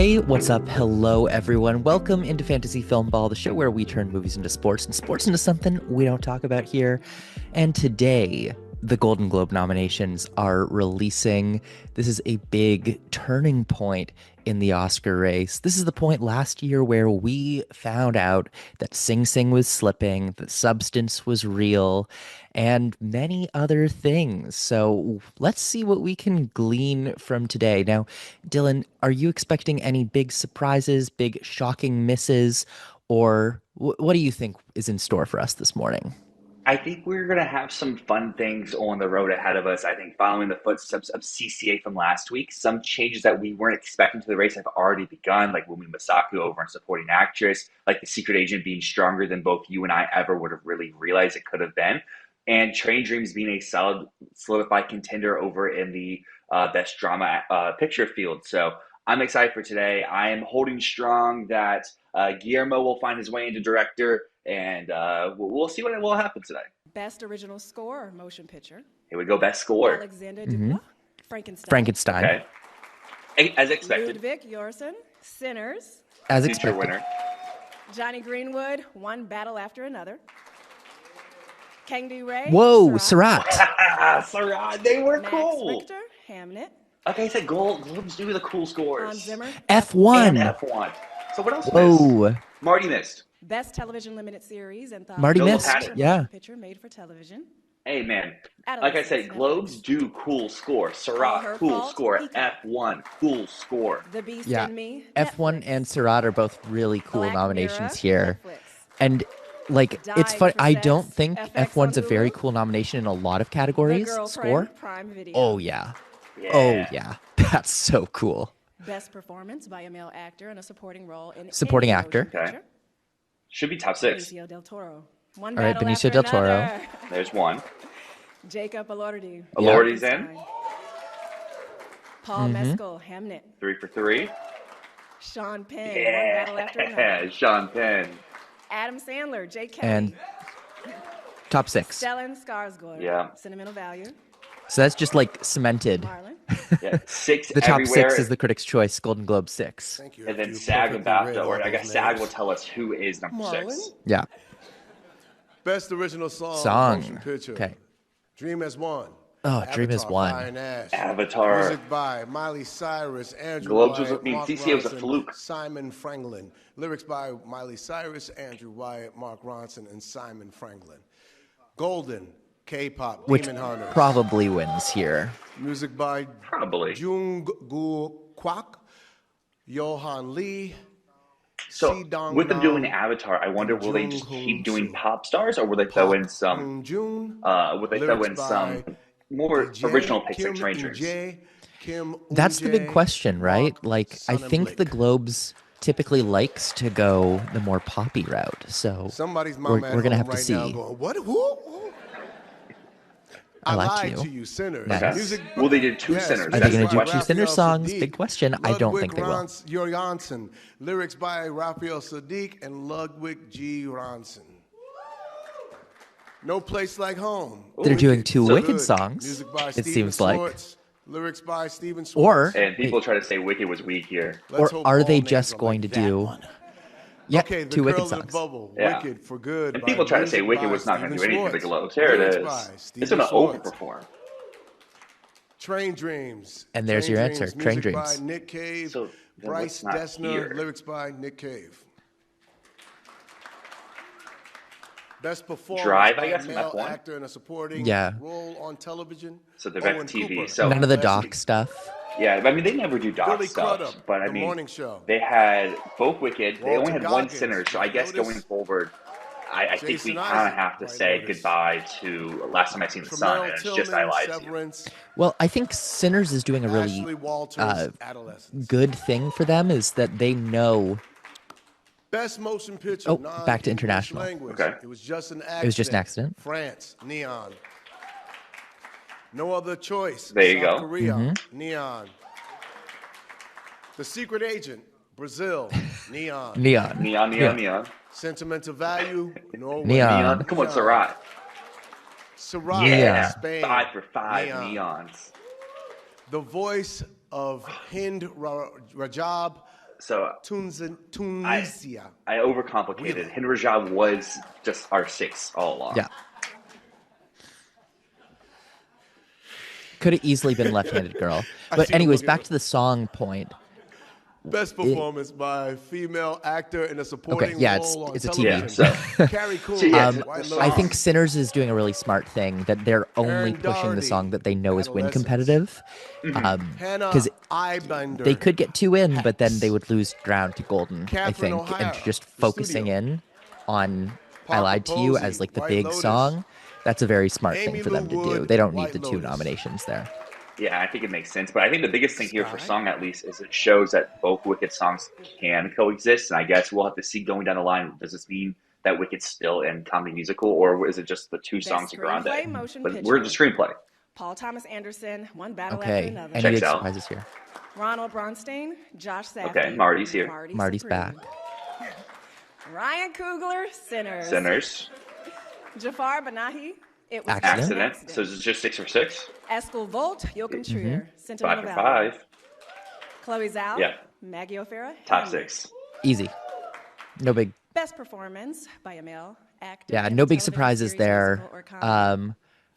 Hey, what's up? Hello, everyone. Welcome into Fantasy Filmball, the show where we turn movies into sports and sports into something we don't talk about here. And today, the Golden Globe nominations are releasing. This is a big turning point in the Oscar race. This is the point last year where we found out that Sing Sing was slipping, that Substance was real, and many other things. So let's see what we can glean from today. Now, Dylan, are you expecting any big surprises, big shocking misses, or what do you think is in store for us this morning? I think we're going to have some fun things on the road ahead of us. I think following the footsteps of CCA from last week, some changes that we weren't expecting to the race have already begun, like Wumi Masaku over on supporting actress, like The Secret Agent being stronger than both you and I ever would have really realized it could have been, and Train Dreams being a solidified contender over in the best drama picture field. So I'm excited for today. I am holding strong that Guillermo will find his way into director, and we'll see what will happen today. Best original score or motion picture. Here we go, best score. Alexander Dupla, Frankenstein. Frankenstein. Okay. As expected. Ludwig Göransson, Sinners. As Future expected. winner. Johnny Greenwood, One Battle After Another. Kangdi Ray. Whoa, Sarat. Sarat. Sarat, they were Max cool. Richter, Hamnet. Okay, I said Globes do the cool scores. Hans Zimmer. F1. And F1. So what else missed? Whoa. Marty missed. Best television limited series and Marty missed, yeah. Picture made for television. Hey, man. Like I said, Globes do cool score. All Sarat, Her cool Fault, score. Peacock. F1, cool score. The Beast Yeah. in Me. F1 Netflix. and Sarat are both really cool Black nominations Mirror, here. Netflix. And like it's Died fun. for I Sex, don't think FX F1's a on very Hulu. cool nomination in a lot of The categories. Girlfriend, Score? Prime Video. Oh yeah. Yeah. Oh yeah. That's so cool. Best performance by a male actor in a supporting role in Supporting any actor. motion picture. Should be top 6. Benicio del Toro. One All right, battle Benicio after del Toro. another. There's one. Jacob Elordi. Elordi's in. Frankenstein. Paul Mescal, Hamnet. 3 for 3. Sean Penn, One Battle After Another. Yeah, Sean Penn. Adam Sandler, Jake Kelly. And top 6. Stellan Skarsgård. Yeah. Sentimental Value. So that's just like cemented. Marlon. Yeah, 6 The top everywhere. 6 is the Critics' Choice Golden Globe 6. Thank you. And then You SAG and perfectly read BAFTA, all or I guess those SAG names. will tell us who is number 6. Yeah. Best original song. Song. Motion picture. Okay. Dream Has Won. Oh, Dream Has Avatar, Won. Fire and Ash. Avatar. Music by Miley Cyrus, Andrew Globes was- Wyatt, I mean, Mark CCA was a Ronson, fluke. Simon Franklin. Lyrics by Miley Cyrus, Andrew Wyatt, Mark Ronson, and Simon Franklin. Golden, K-pop, Which Demon Hunters. probably wins here. Music by Probably. Jungkook Kwak, Johan Lee. So Si-dong with them doing Nam, Avatar, I wonder, will they Jung just Hoon keep doing Soo. pop stars, or will they throw in some? June. Would they throw in Lyrics some by more DJ original picks like Kim Train Dreams? Eun-jae, Kim That's the big Eun-jae, question, right? Mark, Like, I Son and think the Blake. Globes typically likes to go the more poppy route. So Somebody's we're mama at going to home have to right see. now going, what? Who? I like lied you. to you, sinners. Nice. Music, Well, they did 2 Sinners. Are they That's going the to do 2 question. Sinner Raphael songs? Sadiq, Big question. I don't Ludwig think they will. Göransson. Lyrics by Raphael Sadiq and Ludwig G. Ronson. No Place Like Home. They're doing 2 So Wicked good. songs, Music by it Stephen seems like. Schwartz. Lyrics by Stephen Or, Schwartz. And people try to say Wicked was weak here. Let's or hope are all they names just are going like to that do one. yeah, Okay, The 2 Wicked Girl in the songs? Bubble, Yeah. Wicked for Good. And by people try to say music Wicked by was not going to do Stephen anything for the Schwartz. Globes. Here it Lyrics is. by It's Stephen going to Schwartz. overperform. Train Dreams. And there's your answer, Train music Dreams. by Nick Cave. So, then Bryce what's not Dessner. here? Lyrics by Nick Cave. Best performance Drive, I by guess, a in male F1? actor in a supporting Yeah. role on television. So they're back to Owen TV. Cooper. So- None of the Last doc week. stuff. Yeah, I mean, they never do doc Billy stuff. Crudup, But I The mean, Morning Show. they had both Wicked. They Walter only had one Goggins, Sinner. So I guess Notice. going forward, I think we Jason kind of Isaac, have to White say Notice. goodbye to Last Time I Seen the Sun. And it's just I lied to you. Severance, Well, I think Sinners is doing a really Ashley Walters, Adolescence. good thing for them is that they know Best motion picture. Oh, back to international. Language. Okay. It was just an accident. It was just an accident. France, Neon. No Other Choice. There you South go. Korea, Neon. The Secret Agent, Brazil, Neon. Neon. Neon, Yeah. neon. Sentimental Value, Norway. Neon. Come on, Sarat. Sarat, Yeah. Spain. 5 for 5 Neon. neons. The voice of Hind Rajab, Tunisia. I overcomplicated. Hinrajah was just our 6 all along. Yeah. Could have easily been Left-Handed Girl. But anyways, back to the song point. Best performance by female actor in a supporting role on it's a television. TV. Carrie Coon. I think Sinners is doing a really smart thing that they're only pushing the song that they know is win competitive. Because they could get 2 in, but then they would lose ground to Golden, I think. And just focusing in on I Lied to You as like the big song, that's a very smart thing for them to do. They don't need the 2 nominations there. Yeah, I think it makes sense. But I think the biggest thing here for song, at least, is it shows that both Wicked songs can coexist. And I guess we'll have to see going down the line. Does this mean that Wicked's still in comedy musical, or is it just the 2 songs of Grande? But we're the screenplay. Paul Thomas Anderson, one battle after another. Any good surprises here? Ronald Bronstein, Josh Safdie. Okay, Marty's here. Marty's back. Ryan Coogler, Sinners. Sinners. Jafar Banahi, It Was Accident. So is it just 6 for 6? Eskel Volt, Joachim Trier, 5 Sentimental for Valley. 5. Chloe Zhao, Yeah. Maggie O'Farah. Top Hamlet. 6. Easy. No big. Best performance by a male actor. Yeah, in no a big television surprises series, there. musical, or comedy.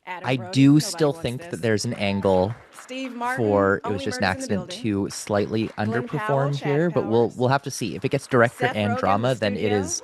Adam I Brody, do Nobody still Wants think This. that there's an angle Steve Martin, for It Was Only Just an Murders in the Accident Building. to slightly Powell, underperform Chad here, but we'll Powers. have to see. If it gets director Seth and Rogen, drama, The then it Studio. is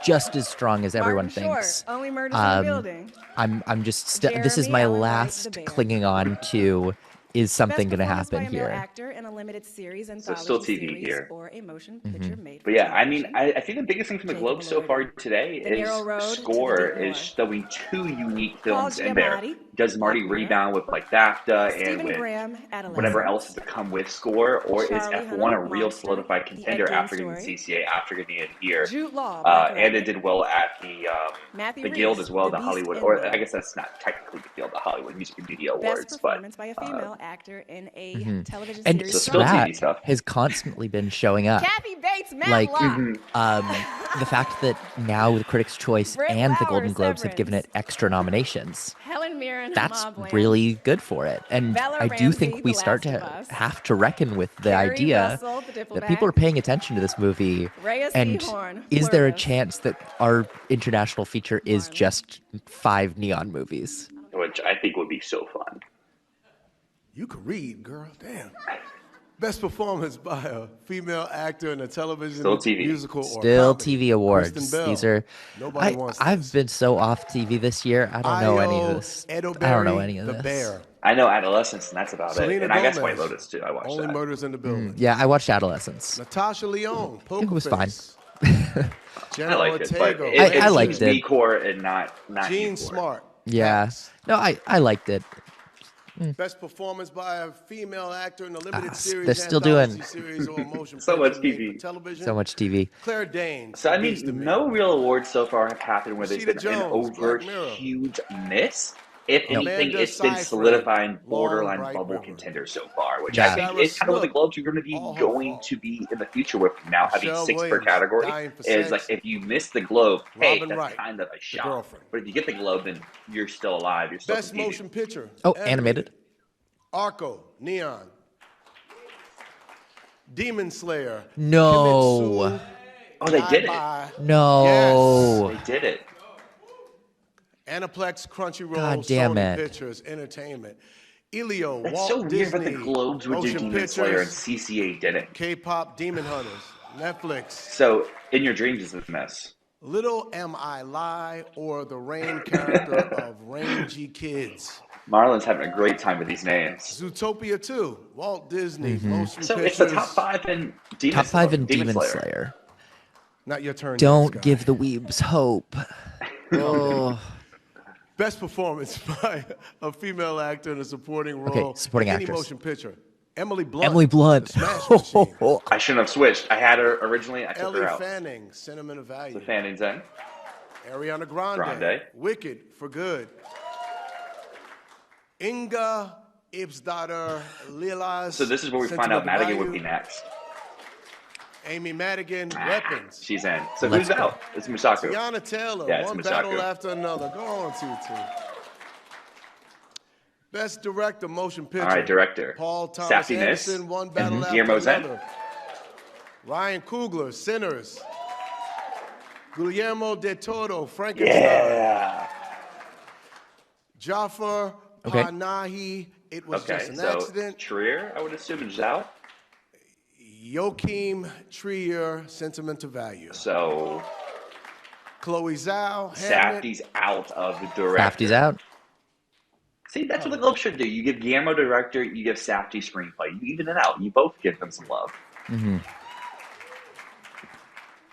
just as strong as everyone Martin Short, thinks. Only Murders in the Building. I'm just this is Jeremy my Allen White, last The Bear. clinging on to is something going to Best performance by happen a male here. actor in a limited series, So anthology still TV series, here. or a motion picture made for But yeah, I mean, television. I think the biggest thing from the Jacob Globe so far Elordi. today The is Narrow Road to the score Deep is North. showing 2 unique Paul films in there. Giamatti, Does Marty Black Mirror. rebound with like BAFTA and Stephen with Graham, Adolescence. whatever else has to come with score, or Charlie is F1 Hunnam, a real Monster, solidified The contender Ed Gein after getting the Story. CCA, after getting it here? Jude Law, Black And it Rabbit. did well at the Matthew Guild Reeves, as well, The the Beast Hollywood, in or Me. I guess that's not technically the Guild, the Hollywood Music and Media Best Awards, but performance by a female actor in a television And series. So still Sprat TV stuff. has constantly been showing up. Kathy Bates, Matt Like, Locke. the fact that now the Critics' Choice Brett and the Lauer, Golden Globes have given it Severance. extra nominations. Helen Mirren, That's Mobland. really good for it. And Bella I do Ramsey, think we The start Last of to Us. have to reckon with the Carrie idea Russell, The that Diplomat. people are paying attention to this movie. Rhea And Seehorn, is there a Pluribus. chance that our international feature is Marlon. just 5 neon movies? which I think would be so fun. You could read, girl. Damn. Best performance by a female actor in a television Still TV. musical or Still comedy. TV awards. Kristen Bell. These are. Nobody wants I've this. been so off TV this year. I don't know any of this. I don't know any of the this. Bear. I know Adolescence, and that's about Selena it. And I guess Gomez. White Lotus, too. I watched Only that. Murders in the Building. Yeah, I watched Adolescence. Natasha Lyonne, Poker It was fine. Face. I Jenna liked it, but Ortega, it I liked seems it. B-core and not Gene E-core. Smart. Yeah. Pass. No, I liked it. Best performance by a female actor in a limited series. they're still anthology doing series, or motion So much picture made TV. for television. So much TV. Claire Danes. So, I Beast mean, of Me. no real awards so far have happened where there's Rashida been an Jones, over Black Mirror. huge miss. If anything, Amanda it's been Seyfried, solidifying Long borderline Bright bubble River. contenders so far, which Yeah. I think Sarah is kind of what the Snook, Globes are going to be all her going fault. to be in the future with now having Michelle 6 per Williams, category. Dying for Is Sex. like if you miss the Globe, hey, Robin that's Wright, kind of a shot. Girlfriend. But if you get the Globe, then you're still alive. You're still Best competing. motion picture. Oh, animated. Arco, Neon. Demon Slayer. No. Kimetsu, Oh, they did it. Yaiba, No. They did it. Aniplex, Crunchyroll, God damn Sony it. Pictures, Entertainment. Elio, That's Walt so weird Disney, that the Globes would do Motion Demon Slayer and Pictures, CCA didn't. K-pop, Demon Hunters, Netflix. So, In Your Dreams is a mess. Little Am I Lie, or the Rain character of Rangy Kids. Marlon's having a great time with these names. Zootopia 2, Walt Disney, Motion So Pictures. it's the top 5 in Demon Top 5 Slayer. in Demon Slayer. Not your turn. Don't yet, give Scott. the weebs hope. Oh. Best performance by a female actor in a supporting role. Okay, supporting in any actress. motion picture. Emily Blunt. Emily Blunt. Smash Machine. I shouldn't have switched. I had her originally. I took Ellie her out. Fanning, Sentiment of Value. The Fanning's in. Ariana Grande, Grande. Wicked for Good. Inga Ibsdottir, Lila's So this is where we find out Madigan would be next. Amy Madigan, Weapons. She's in. So Let's who's go. out? It's Misako. Tiana Taylor, Yeah, it's One Misako. Battle After Another. Go on, Tutu. Best Director, Motion Picture. All right, director. Paul Thomas Sassiness. Anderson, One Battle After Guillermo Zen. Another. Ryan Coogler, Sinners. Guillermo del Toro, Frankenstein. Yeah. Jafar Okay. Panahi, It Was Okay, Just an so Accident. Trier, I would assume, is out. Joachim Trier, Sentimental Value. So Chloe Zhao, Hamnet. Safdie's out of the director. Safdie's out. See, that's what the Globe should do. You give Guillermo director, you give Safdie screenplay. You even it out. You both give them some love. Mm-hmm.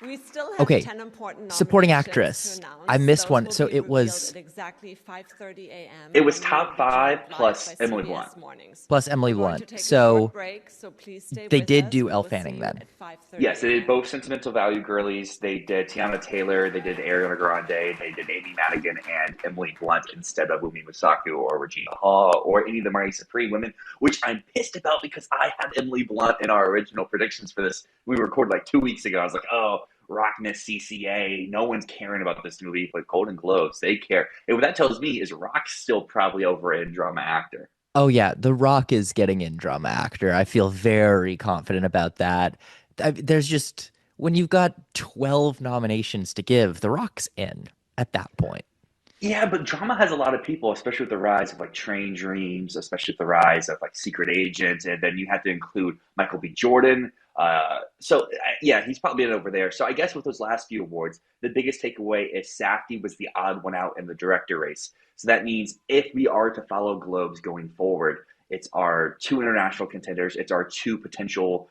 We still have Okay. 10 important Supporting nominations actress. to announce. I missed Those one. will So be it was revealed at exactly 5:30 a.m. It was and top will be five live plus by Emily CBS Blunt. Mornings. plus Emily We're going to Blunt. take a So short break, so please stay they with did us. do We Elle will Fanning see you then. at 5:30 Yes, they did a.m. both Sentimental Value girlies. They did Tiana Taylor, they did Ariana Grande, they did Amy Madigan and Emily Blunt instead of Umi Masaku or Regina Hall or any of the Marie Supreme women, which I'm pissed about because I had Emily Blunt in our original predictions for this. We recorded like 2 weeks ago. I was like, oh, Rock missed CCA. No one's caring about this movie, but Golden Globes, they care. And what that tells me is Rock's still probably over in drama actor. Oh yeah, The Rock is getting in drama actor. I feel very confident about that. There's just when you've got 12 nominations to give, The Rock's in at that point. Yeah, but drama has a lot of people, especially with the rise of like Train Dreams, especially with the rise of like Secret Agent, and then you have to include Michael B. Jordan. Yeah, he's probably been over there. So I guess with those last few awards, the biggest takeaway is Safdie was the odd one out in the director race. So that means if we are to follow Globes going forward, it's our two international contenders, it's our two potential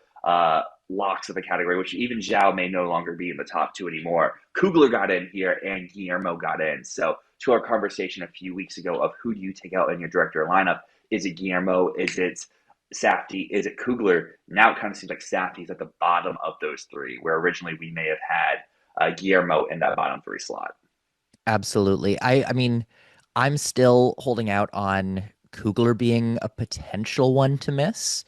locks of the category, which even Zhao may no longer be in the top two anymore. Kugler got in here and Guillermo got in. So to our conversation a few weeks ago of who do you take out in your director lineup, is it Guillermo? Is it Safdie? Is it Kugler? Now it kind of seems like Safdie's at the bottom of those three, where originally we may have had Guillermo in that bottom three slot. Absolutely. I mean, I'm still holding out on Coogler being a potential one to miss.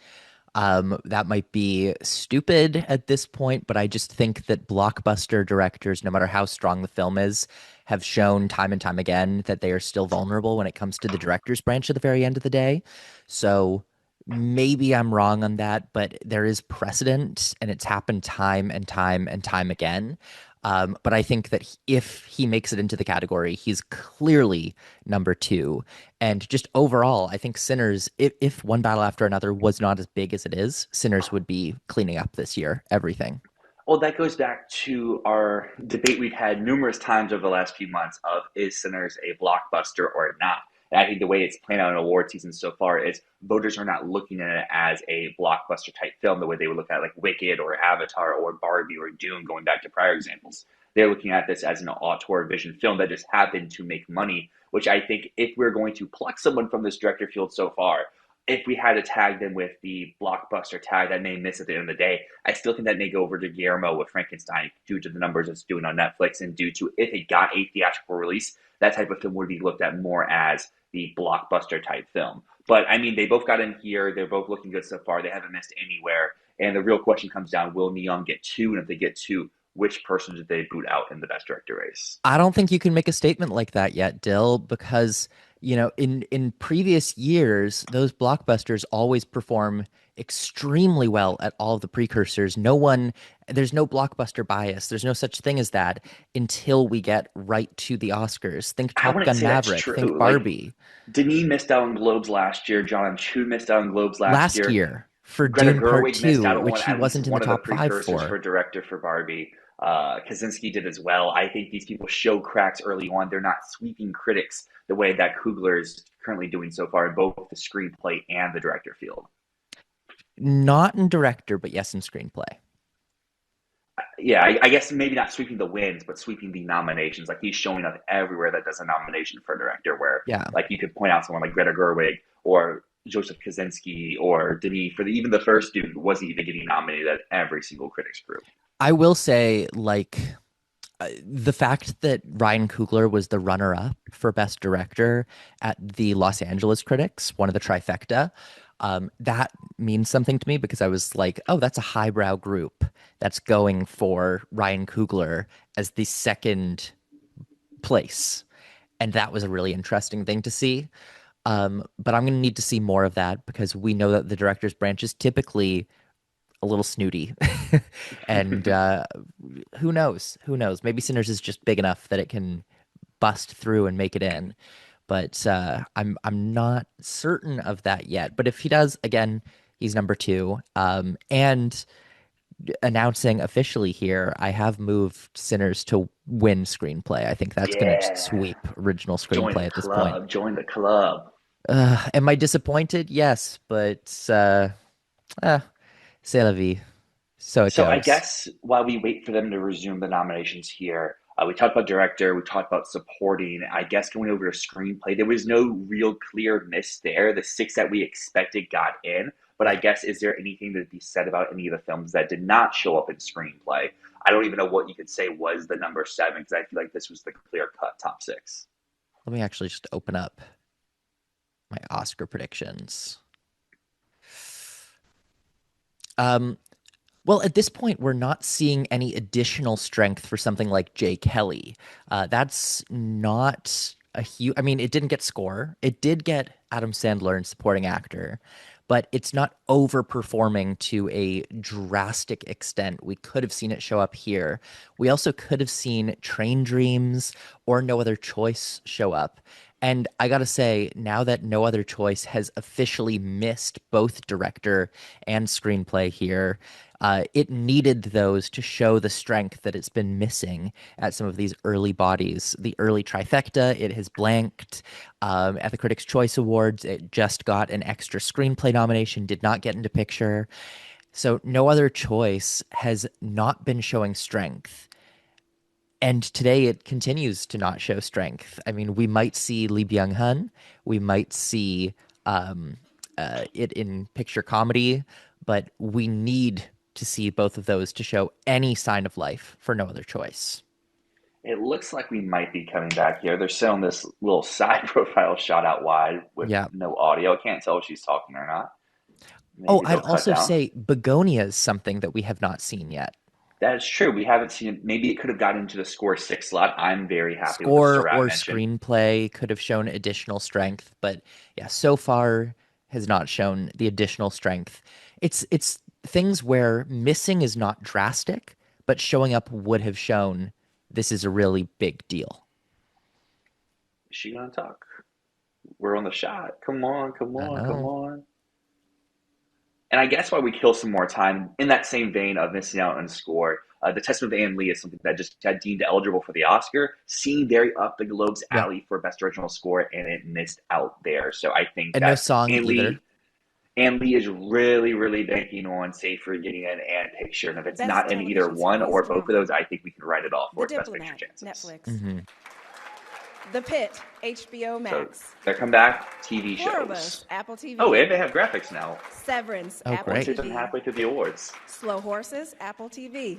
That might be stupid at this point, but I just think that blockbuster directors, no matter how strong the film is, have shown time and time again that they are still vulnerable when it comes to the director's branch at the very end of the day. So maybe I'm wrong on that, but there is precedent and it's happened time and time and time again. But I think that if he makes it into the category, he's clearly number two. And just overall, I think Sinners, if One Battle After Another was not as big as it is, Sinners would be cleaning up this year, everything. Well, that goes back to our debate we've had numerous times over the last few months of is Sinners a blockbuster or not? And I think the way it's playing out in award season so far is voters are not looking at it as a blockbuster type film the way they would look at like Wicked or Avatar or Barbie or Dune going back to prior examples. They're looking at this as an auteur vision film that just happened to make money, which I think if we're going to pluck someone from this director field so far, if we had to tag them with the blockbuster tag that may miss at the end of the day, I still think that may go over to Guillermo with Frankenstein due to the numbers it's doing on Netflix and due to if it got a theatrical release, that type of film would be looked at more as the blockbuster type film. But I mean, they both got in here. They're both looking good so far. They haven't missed anywhere. And the real question comes down, will Neon get two? And if they get two, which person did they boot out in the best director race? I don't think you can make a statement like that yet, Dill, because in previous years, those blockbusters always perform extremely well at all of the precursors. There's no blockbuster bias. There's no such thing as that until we get right to the Oscars. Think I Top wouldn't Gun say that's Maverick, true. think Barbie. Denis missed out on Globes last year. John Chu missed out on Globes last Last year. year for Greta Dune Part Gerwig missed 2, out on which he at least wasn't in the one of the top five precursors for for. director for Barbie. Kaczynski did as well. I think these people show cracks early on. They're not sweeping critics the way that Coogler is currently doing so far in both the screenplay and the director field. Not in director, but yes, in screenplay. Yeah, I guess maybe not sweeping the wins, but sweeping the nominations. Like he's showing up everywhere that does a nomination for a director. Where Yeah. like you could point out someone like Greta Gerwig or Joseph Kaczynski or Denis for even the first dude wasn't even getting nominated at every single critics group. I will say, the fact that Ryan Coogler was the runner-up for Best Director at the Los Angeles Critics, one of the trifecta, that means something to me because I was like, oh, that's a highbrow group that's going for Ryan Coogler as the second place. And that was a really interesting thing to see. But I'm going to need to see more of that because we know that the director's branches typically a little snooty. And who knows? Who knows? Maybe Sinners is just big enough that it can bust through and make it in. But I'm not certain of that yet. But if he does, again, he's number 2. And announcing officially here, I have moved Sinners to win screenplay. I think that's going to sweep original screenplay at this point. Join the club. Am I disappointed? Yes, but c'est la vie. So it goes. I guess while we wait for them to resume the nominations here, we talked about director, we talked about supporting. I guess going over to screenplay, there was no real clear miss there. The 6 that we expected got in. But I guess, is there anything to be said about any of the films that did not show up in screenplay? I don't even know what you could say was the number 7, because I feel like this was the clear-cut top 6. Let me actually just open up my Oscar predictions. Well, at this point, we're not seeing any additional strength for something like Jay Kelly. That's not a huge... I mean, it didn't get score. It did get Adam Sandler in supporting actor, but it's not overperforming to a drastic extent. We could have seen it show up here. We also could have seen Train Dreams or No Other Choice show up. And I gotta say, now that No Other Choice has officially missed both director and screenplay here, it needed those to show the strength that it's been missing at some of these early bodies. The early trifecta, it has blanked. At the Critics' Choice Awards, it just got an extra screenplay nomination, did not get into picture. So No Other Choice has not been showing strength. And today it continues to not show strength. I mean, we might see Lee Byung-hun. We might see it in picture comedy. But we need to see both of those to show any sign of life for No Other Choice. It looks like we might be coming back here. They're showing this little side profile shot out wide with no audio. I can't tell if she's talking or not. Maybe I'd also say Begonia is something that we have not seen yet. That is true. We haven't seen it. Maybe it could have gotten into the score 6 slot. I'm very happy with Score the or screenplay could have shown additional strength, but yeah, so far has not shown the additional strength. It's things where missing is not drastic, but showing up would have shown this is a really big deal. Is she gonna talk? We're on the shot. Come on. And I guess while we kill some more time, in that same vein of missing out on score, The Testament of Anne Lee is something that just got deemed eligible for the Oscar, seemed very up the Globe's alley for Best Original Score, and it missed out there. So I think that no song either. Anne Lee is really, really banking on Safer getting an and picture. And if it's not in either one or both of those, I think we can write it off for its Best Picture chances. Netflix. Mm-hmm. The Pit, HBO Max. So they're come back TV shows. Pluribus, Apple TV. Oh, and they have graphics now. Severance, Oh, Apple great. Once TV. they're halfway through the awards. Slow Horses, Apple TV.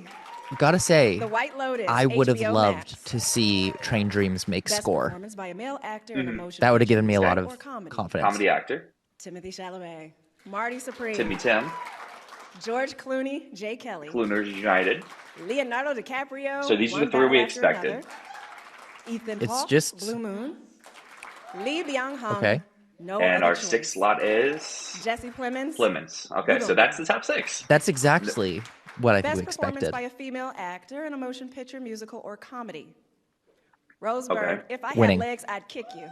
Gotta say, The White Lotus, I would have HBO loved Max. to see Train Dreams make Best score. performance by a male actor in a motion That would have picture, given me a lot musical, of or comedy. confidence. Comedy actor. Timothy Chalamet, Marty Supreme, Timmy Tim. George Clooney, Jay Kelly, Clooners United. Leonardo DiCaprio. So these are One the 3 we Battle After expected. Another, Ethan It's Hawke, just- Blue Moon, Lee Byung-hun. Okay. No And Other our Choice. 6th slot is Jesse Plemons. Okay, so that's the top 6. That's exactly what I think Best we performance expected. by a female actor in a motion picture, musical, or comedy. Rose Byrne, Okay. If I Winning. Had Legs, I'd Kick You.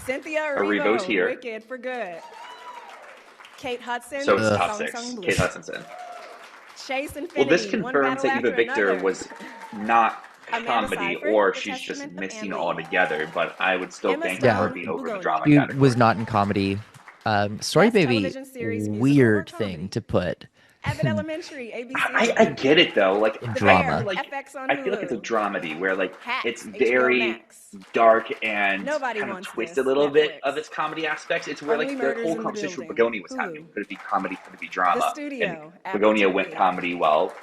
Cynthia Erivo's Erivo, here. Wicked for Good. Kate Hudson, So it's top Song 6. Sung Blue. Kate Hutchinson. Chase Infinity, Well, this One confirms Battle that Eva After Victor Another. was not Amanda comedy, Seyfried, or The she's just Testament of missing Anne Lee. altogether. But I would still Emma thank Stone, her for being over the Begonia. drama She category. was not in comedy. Story Best Baby, television series, musical, weird or thing comedy. to put. Abbott Elementary, ABC. I get it though. Like In I drama. feel like FX on I feel like it's a Hulu. dramedy where like Hacks, it's HBO very Max. dark and Nobody kind of wants twisted this, a little bit Netflix. of its comedy aspects. It's where Only like the Murders whole in the conversation with Building. Begonia was Hulu. happening. Could it be comedy? Could it be drama? The Studio, And Apple Begonia TV. went comedy. Well,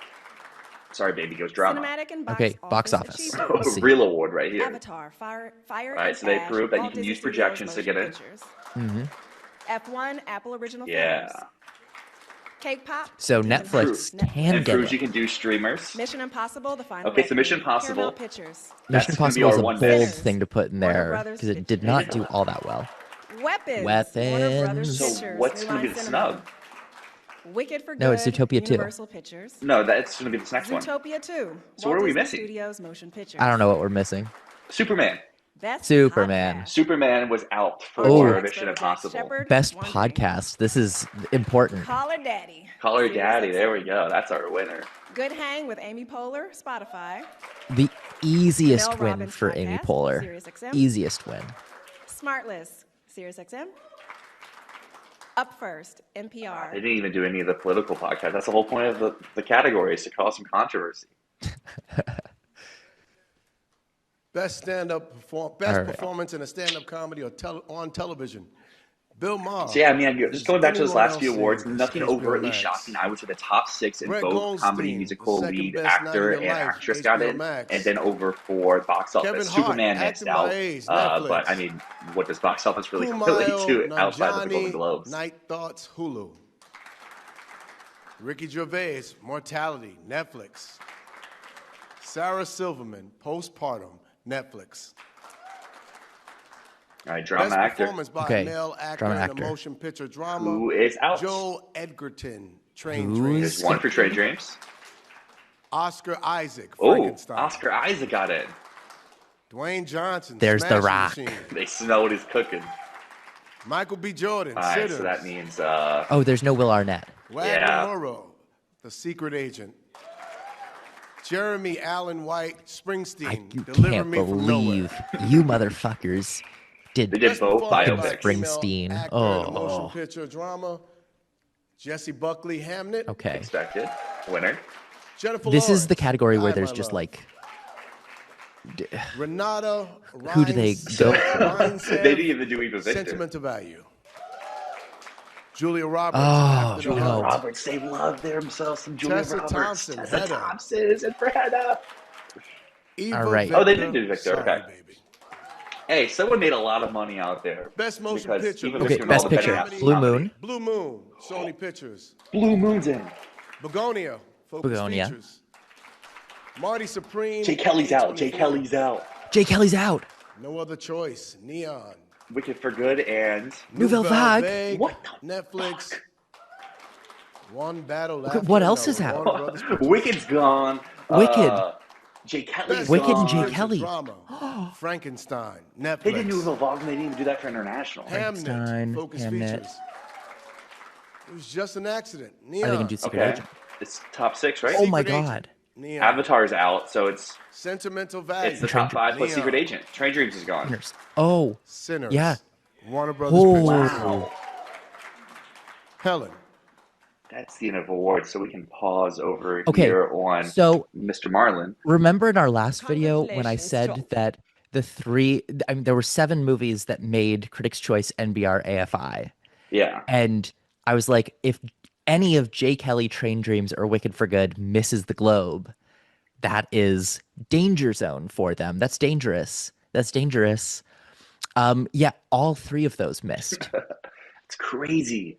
sorry, baby goes drama. Cinematic and box Okay, box office office. achievements. Let's see. Real award right here. Avatar, Fire Right, and so they Ash, proved that you Walt can Disney use Studios projections to get motion in. pictures. Mm-hmm. F1, Apple Original Yeah. Films. Cake Pop. So Demon Netflix Netflix. can And get proves you it. can do streamers. Mission Impossible, The Final Okay, so Mission Reckoning, Impossible. Paramount Pictures. That's Mission gonna be Impossible is our a one bold day. thing to put in Warner there Brothers because it did not do all that well. Weapons. Weapons. Warner Brothers So Pictures. what's New going to be Line the Cinema. snub? Wicked for Good. No, it's Zootopia 2. Universal Pictures. No, that's going to be this next one. Zootopia 2. So Walt what are we Disney missing? Studios Motion Pictures. I don't know what we're missing. Superman. Best Superman. Podcast. Superman was out for Oh. Mission Impossible. Shepherd, Best one thing. podcast. This is important. Call Her Daddy. Call Her Sirius Daddy. XM. There we go. That's our winner. Good Hang with Amy Poehler, Spotify. The easiest Mel win Robbins for Amy podcast, Poehler. Sirius XM. Easiest win. Smartless, Sirius XM. Up First, They NPR. didn't even do any of the political podcasts. That's the whole point of the category, is to cause some controversy. Best All right. performance in a stand-up comedy or on television. Bill Maher. So yeah, I mean, just going back to those Anyone last few else awards, seen nothing HBO overtly Max? shocking. I would say the top 6 in Brett both Goldstein, comedy, musical, the second lead, best night actor, of and your life, actress got HBO in, Max. and then over for box office. Kevin Hart, Superman missed acting out, by age, but Netflix. I mean, what does box office really Kumail relate to outside of the Golden Nanjiani, Globes? Night Thoughts, Hulu. Ricky Gervais, Mortality, Netflix. Sarah Silverman, Postpartum, Netflix. All right, drama Best actor. performance by Okay, a male actor drama in actor. a motion picture drama. Who is out? Joel Edgerton, Train Who's- Train. There's one for Trey James. Oscar Isaac, Oh, Frankenstein. Oscar Isaac got in. Dwayne Johnson, There's The Smashing Rock. Machine. They smell what he's cooking. Michael B. Jordan, All right, Sitters. so that means Oh, there's no Will Arnett. Wagner Yeah. Moreau, The Secret Agent. Jeremy Allen White, Springsteen, You Deliver can't Me from Nowhere. believe you motherfuckers they did. did Best both performance by a biopics. female Springsteen. actor in a Oh. motion picture drama. Jesse Buckley, Hamnet. Okay. Expected winner. Jennifer This is the Lawrence, category where Die, there's My just Love. like, Renata. Who do they go They didn't even do Eva Victor. Sentimental Value. Julia Roberts. Oh, After the Julia no. Hunt. Roberts, they love themselves some Julia Tessa Roberts. Thompson, Tessa Hedda. Thompson is in for Hedda. Eva All right. Victor, Oh, they did do Victor, Sorry, okay. Baby. Hey, someone made a lot of money out there. Best motion Because picture. Eva Okay, Victor and best all the picture. Betty House Blue comedy. Moon. Blue Moon, Sony Pictures. Blue Moon's in. Begonia, Focus Begonia. Features. Marty Supreme. Jay Kelly's out. Jay A24. Kelly's out. Jay Kelly's out. No Other Choice. Neon. Wicked for Good and Nouvelle Vague. What the Netflix. fuck? One Battle Okay, After what else Another. is out? Warner Brothers Pictures. Wicked's gone. Wicked. Jay Kelly's Best Wicked and gone. Jay motion Kelly. Drama. Frankenstein. Netflix. They did Nouvelle Vague and they didn't even do that for international. Frankenstein, Hamnet. Focus Hamnet. Features. It was just an accident. Are Neon. they gonna do Secret Okay. Agent? It's top 6, right? Oh my Secret Agent. god. Neon. Avatar's out, so it's Sentimental Value. the top 5 plus Neon. Secret Agent. Train Dreams is gone. Oh, Sinners. Yeah. Warner Brothers Oh. Pictures. Wow. Helen. That's the end of awards, so we can pause over Okay, here on so Mr. Marlin. remember in our last video when I Congratulations, said Joel. that there were 7 movies that made Critics' Choice NBR AFI. Yeah. And I was like, if any of Jay Kelly, Train Dreams, or Wicked for Good misses the Globe, that is danger zone for them. That's dangerous. That's dangerous. Yeah, all 3 of those missed. It's crazy.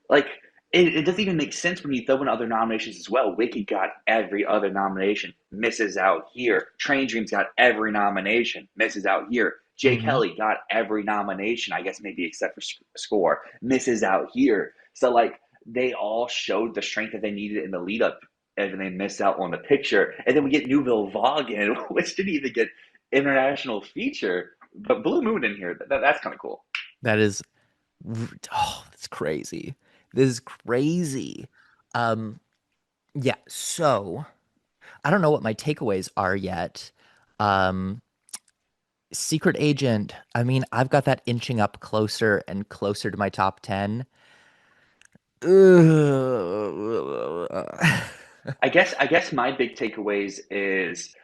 Like, it doesn't even make sense when you throw in other nominations as well. Wicked got every other nomination, misses out here. Train Dreams got every nomination, misses out here. Jay Mhm. Kelly got every nomination, I guess maybe except for score, misses out here. So, like, they all showed the strength that they needed in the lead up, and then they miss out on the picture. And then we get Nouvelle Vague in, which didn't even get international feature, but Blue Moon in here. That's kind of cool. That is, that's crazy. This is crazy. Yeah. So, I don't know what my takeaways are yet. Secret Agent. I mean, I've got that inching up closer and closer to my top 10. I guess my big takeaways is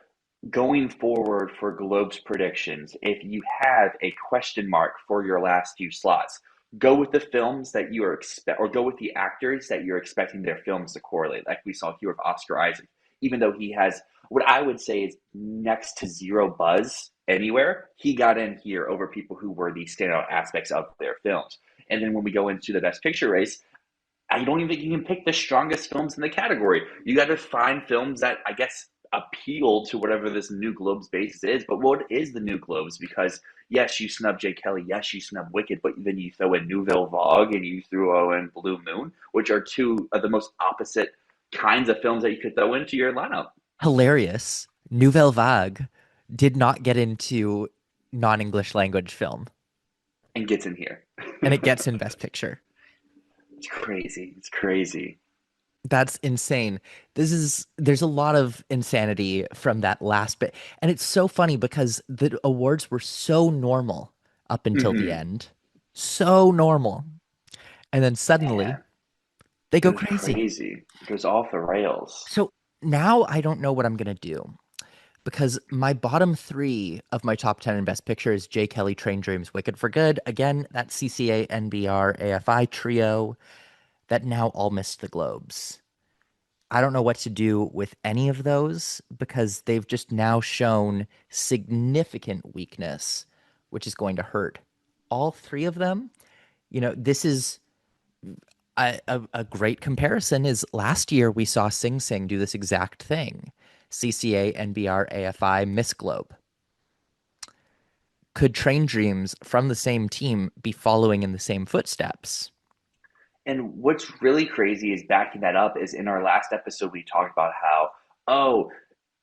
going forward for Globes predictions. If you have a question mark for your last few slots, go with the films that you are or go with the actors that you're expecting their films to correlate. Like we saw here with Oscar Isaac, even though he has what I would say is next to zero buzz anywhere, he got in here over people who were the standout aspects of their films. And then when we go into the Best Picture race, I don't even think you can pick the strongest films in the category. You got to find films that I guess appeal to whatever this new Globes basis is. But what is the new Globes? Because yes, you snub Jay Kelly, yes, you snub Wicked, but then you throw in Nouvelle Vague and you throw in Blue Moon, which are two of the most opposite kinds of films that you could throw into your lineup. Hilarious. Nouvelle Vague did not get into non-English language film, And gets in here. and it gets in Best Picture. It's crazy. It's crazy. That's insane. There's a lot of insanity from that last bit. And it's so funny because the awards were so normal up until the end. So normal. And then suddenly Man, they it go was crazy. crazy. It goes off the rails. So now I don't know what I'm gonna do because my bottom three of my top 10 in Best Picture is Jay Kelly, Train Dreams, Wicked for Good. Again, that CCA, NBR, AFI trio that now all missed the Globes. I don't know what to do with any of those because they've just now shown significant weakness, which is going to hurt all three of them. This is a great comparison is last year we saw Sing Sing do this exact thing. CCA, NBR, AFI, Miss Globe. Could Train Dreams from the same team be following in the same footsteps? And what's really crazy is backing that up is in our last episode, we talked about how, oh,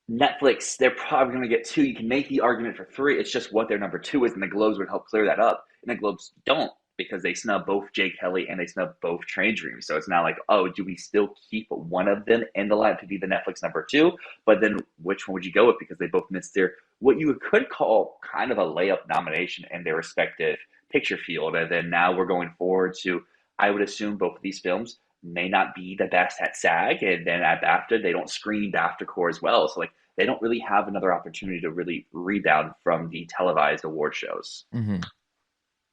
Netflix, they're probably going to get two. You can make the argument for three. It's just what their number two is, and the Globes would help clear that up. And the Globes don't because they snub both Jay Kelly and they snub both Train Dreams. So it's not like, oh, do we still keep one of them in the line to be the Netflix number two? But then which one would you go with? Because they both missed their, what you could call kind of a layup nomination in their respective picture field. And then now we're going forward to, I would assume both of these films may not be the best at SAG, and then at BAFTA, they don't screen BAFTA core as well. So they don't really have another opportunity to really rebound from the televised award shows. Mm-hmm.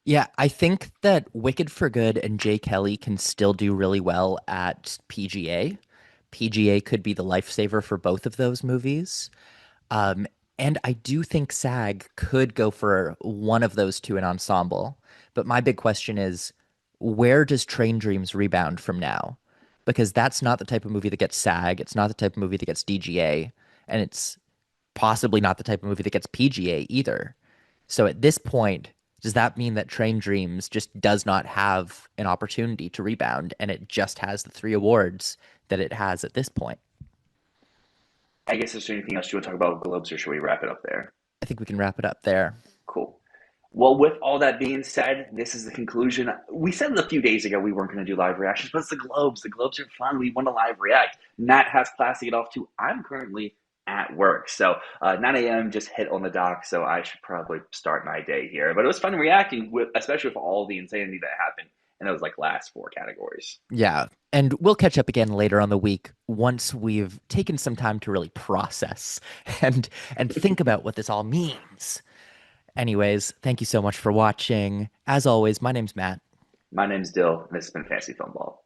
Yeah, I think that Wicked for Good and Jay Kelly can still do really well at PGA. PGA could be the lifesaver for both of those movies. And I do think SAG could go for one of those two in ensemble. But my big question is, where does Train Dreams rebound from now? Because that's not the type of movie that gets SAG. It's not the type of movie that gets DGA. And it's possibly not the type of movie that gets PGA either. So at this point, does that mean that Train Dreams just does not have an opportunity to rebound and it just has the three awards that it has at this point? I guess is there anything else you want to talk about Globes, or should we wrap it up there? I think we can wrap it up there. Cool. Well, with all that being said, this is the conclusion. We said a few days ago we weren't going to do live reactions, but it's the Globes. The Globes are fun. We want to live react. Matt has class to get off to. I'm currently at work. So 9 a.m. just hit on the dock, so I should probably start my day here. But it was fun reacting, especially with all the insanity that happened in those last four categories. Yeah. And we'll catch up again later on the week once we've taken some time to really process and think about what this all means. Anyways, thank you so much for watching. As always, my name's Matt. My name's Dyl, and this has been Fantasy Filmball.